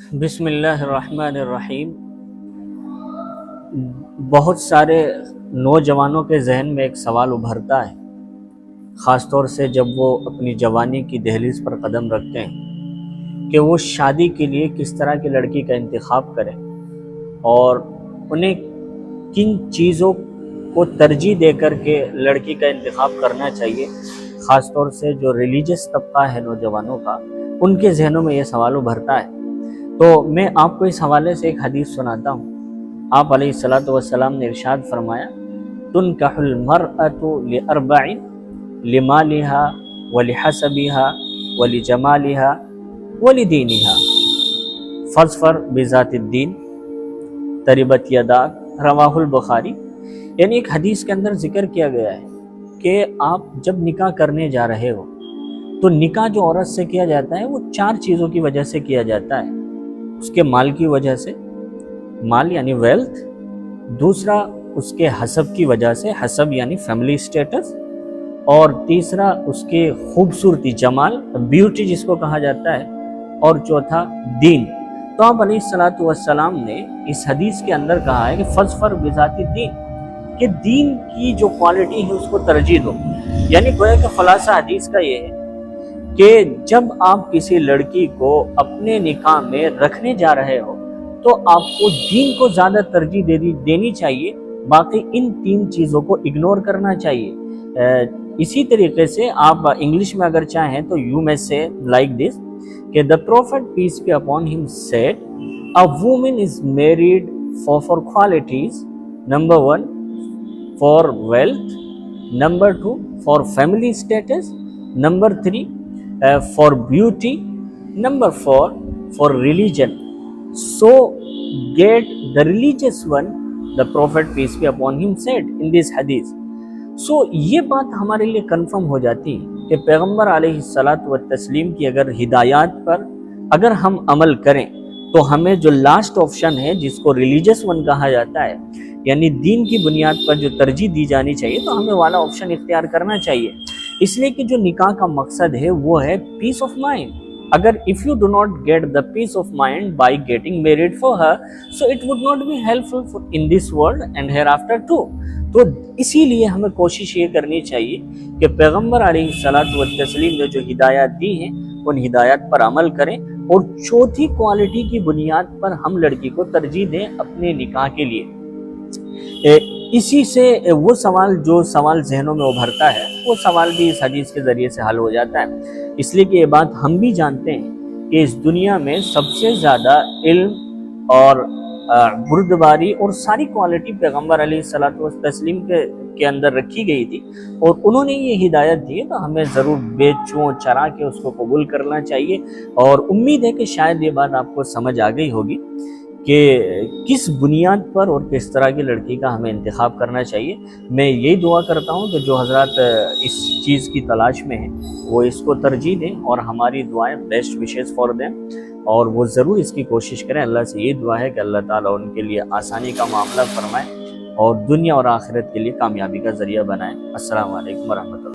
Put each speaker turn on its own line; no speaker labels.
بسم اللہ الرحمن الرحیم۔ بہت سارے نوجوانوں کے ذہن میں ایک سوال ابھرتا ہے، خاص طور سے جب وہ اپنی جوانی کی دہلیز پر قدم رکھتے ہیں، کہ وہ شادی کے لیے کس طرح کی لڑکی کا انتخاب کریں اور انہیں کن چیزوں کو ترجیح دے کر کے لڑکی کا انتخاب کرنا چاہیے۔ خاص طور سے جو ریلیجس طبقہ ہے نوجوانوں کا، ان کے ذہنوں میں یہ سوال ابھرتا ہے۔ تو میں آپ کو اس حوالے سے ایک حدیث سناتا ہوں۔ آپ علیہ الصلاۃ والسلام نے ارشاد فرمایا، تنکح المرأۃ لاربع، لمالها ولحسبها ولجمالها ولدینها، فاظفر بذات الدین تربت یداک، رواہ البخاری۔ یعنی ایک حدیث کے اندر ذکر کیا گیا ہے کہ آپ جب نکاح کرنے جا رہے ہو تو نکاح جو عورت سے کیا جاتا ہے وہ 4 چیزوں کی وجہ سے کیا جاتا ہے۔ اس کے مال کی وجہ سے، مال یعنی ویلتھ، دوسرا اس کے حسب کی وجہ سے، حسب یعنی فیملی سٹیٹس، اور تیسرا اس کے خوبصورتی، جمال، بیوٹی جس کو کہا جاتا ہے، اور چوتھا دین۔ تو آپ علیہ الصلاۃ والسلام نے اس حدیث کے اندر کہا ہے کہ فاظفر بذات الدین، کہ دین کی جو کوالٹی ہے اس کو ترجیح دو۔ یعنی گویا کہ خلاصہ حدیث کا یہ ہے کہ جب آپ کسی لڑکی کو اپنے نکاح میں رکھنے جا رہے ہو تو آپ کو دین کو زیادہ ترجیح دینی چاہیے، باقی ان 3 چیزوں کو اگنور کرنا چاہیے۔ اسی طریقے سے آپ انگلش میں اگر چاہیں تو یو میں سے لائک دس کہ the prophet peace be upon him said, a woman is married for qualities. Number 1 for wealth, number 2 for family status, number 3 for beauty, number 4 for religion. So get the religious one, the prophet peace be upon him said in this hadith. So یہ بات ہمارے لیے confirm ہو جاتی کہ پیغمبر علیہ الصلاۃ والتسلیم کی اگر ہدایات پر اگر ہم عمل کریں تو ہمیں جو لاسٹ آپشن ہے جس کو ریلیجس ون کہا جاتا ہے، یعنی دین کی بنیاد پر جو ترجیح دی جانی چاہیے، تو ہمیں والا آپشن اختیار کرنا چاہیے۔ اس لیے کہ جو نکاح کا مقصد ہے وہ ہے پیس آف مائنڈ۔ اگر if you do not get the peace of mind by getting married for her, so it would not be helpful in this world and hereafter too. تو اسی لیے ہمیں کوشش یہ کرنی چاہیے کہ پیغمبر علیہ الصلاۃ والتسلیم نے جو ہدایات دی ہیں ان ہدایات پر عمل کریں، اور چوتھی کوالٹی کی بنیاد پر ہم لڑکی کو ترجیح دیں اپنے نکاح کے لیے۔ اسی سے وہ جو سوال ذہنوں میں ابھرتا ہے وہ سوال بھی اس حدیث کے ذریعے سے حل ہو جاتا ہے۔ اس لیے کہ یہ بات ہم بھی جانتے ہیں کہ اس دنیا میں سب سے زیادہ علم اور بردباری اور ساری کوالٹی پیغمبر علیہ الصلاۃ والتسلیم کے اندر رکھی گئی تھی، اور انہوں نے یہ ہدایت دی ہے، تو ہمیں ضرور بے چوں چرا کے اس کو قبول کرنا چاہیے۔ اور امید ہے کہ شاید یہ بات آپ کو سمجھ آ گئی ہوگی کہ کس بنیاد پر اور کس طرح کی لڑکی کا ہمیں انتخاب کرنا چاہیے۔ میں یہی دعا کرتا ہوں کہ جو حضرات اس چیز کی تلاش میں ہیں وہ اس کو ترجیح دیں اور ہماری دعائیں بیسٹ وشز فار دیں، اور وہ ضرور اس کی کوشش کریں۔ اللہ سے یہ دعا ہے کہ اللہ تعالیٰ ان کے لیے آسانی کا معاملہ فرمائے اور دنیا اور آخرت کے لیے کامیابی کا ذریعہ بنائے۔ السلام علیکم ورحمۃ اللہ۔